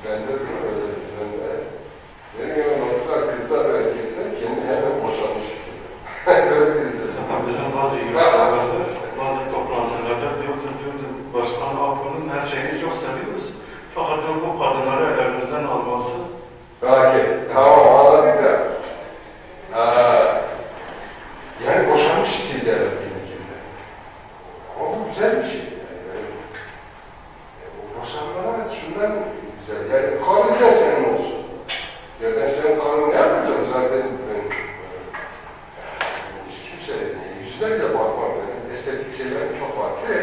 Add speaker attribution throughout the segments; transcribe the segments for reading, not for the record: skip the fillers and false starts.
Speaker 1: Ben de öyle düşünüyorum. Benim yanımda kızlar ve erkekler kendini hemen boşanmış hissediyor. Böyle bir hissediyor.
Speaker 2: Bizim bazı üniversitelerde, bazı toplantılarda diyordu, Başkan Apo'nun her şeyini çok seviyoruz. Fakat bu kadınları ellerinizden alması.
Speaker 1: Belki. Tamam anladık da. Yani boşanmış hissediyorlar kendini. Ama bu güzel bir şey. Bu boşanmalar şundan güzel. Yani karnıca senin olsun. Ya ben senin karnını ne yapacağım zaten ben hiç kimse yüzüne bile bakmam. Benim estetik şeylerim çok farklı.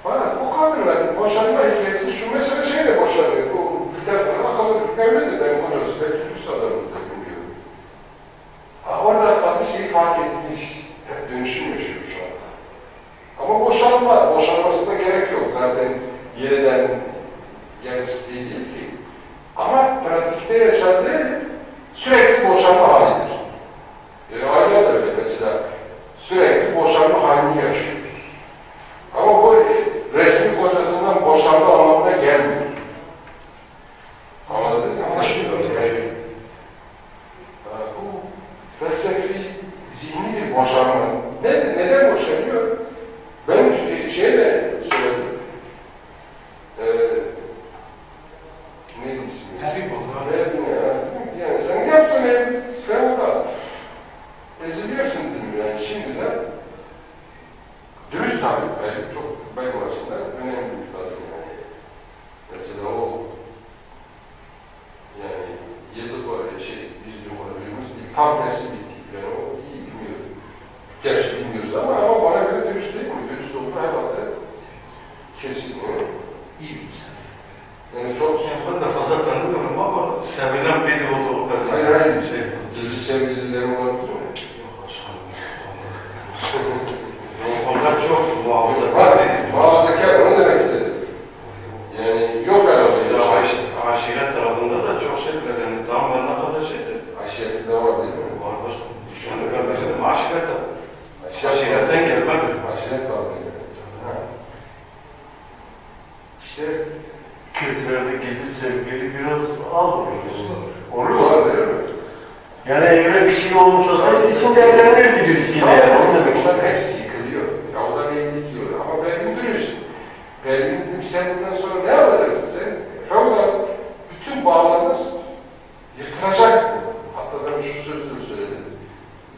Speaker 1: Fakat bu kadınların boşanma hikayesi şu mesela şeyle boşanıyor. Bu bir tane akıllı evlidir benim kocası. Belki üst adamı da bilmiyorum. Orada kadın şeyi fark etmiş. Hep dönüşüm yaşıyor şu anda. Ama boşanmasına gerek yok. Zaten yeniden genç değil ki. Ama pratikte yaşadığı sürekli boşanma halidir. Aile de öyle mesela. Sürekli boşanma halini yaşıyor. Ama bu resmi kocasından boşanma anlamına gelmiyor. Anladınız mı? Yani, bu felsefi, zihni bir boşanma. Neden boşanıyor? Ben şeyle söyledim. Neydi ismi?
Speaker 2: Hafif oldu.
Speaker 1: Yani sen yaptın ev, feodal. Eziliyorsun dedim yani şimdi de. Dürüst abi, çok benim açımdan önemli bir kadın yani. Mesela o yani 7 numara biz numarayımız değil, tam tersi bir tip yani o iyi bilmiyor. Gerçi bilmiyoruz ama bana göre dürüst değil mi? Dürüst olduğu herhalde kesin.
Speaker 2: İyi bir insan.
Speaker 1: Yani çok...
Speaker 2: Ben de fazla tanımıyorum ama sevilen biri oldu o kadar.
Speaker 1: Hayır, dizi sevgililerim olabilir mi?
Speaker 2: Yok aşkım. Onlar çok muhafazakar.
Speaker 1: Muhafazakar, onu demek istedim. Yani yok herhalde.
Speaker 2: Aşiret tarafında da çok şeyler yani tamamen ne kadar şeydir.
Speaker 1: Aşiretli de var değil mi?
Speaker 2: Var başka. Şu anda ben bilirim. Aşiret de. Aşiretten gelmedir.
Speaker 1: Aşiret var değil mi? İşte
Speaker 3: Kültürlerde gizli sevgili biraz az oluyor.
Speaker 1: olur mu? Değil mi?
Speaker 3: Yani öyle bir şey olmuş olsaydı isim evlenirdi birisiyle. Yani. Onu demek
Speaker 1: Onların hepsi yıkılıyor. Ya onların evlilik yiyor. Ama Pervin dürüst. Pervin sen bundan sonra ne yapacaksın sen? Feodal bütün bağlarını yırtılacak. Hatta ben şu sözleri söyledim.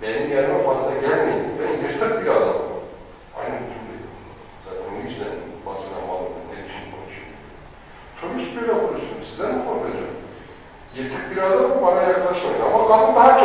Speaker 1: Benim yanıma fazla gelmeyin. Ben yırtık bir adamım. Aynı cümle. Zaten o yüzden basına malım. Ne biçim konuşuyor. Tabii hiç böyle konuşuyorum. Sizden mi korkacağım? Yırtık bir adamım bana yaklaşmayın. Ama kadın daha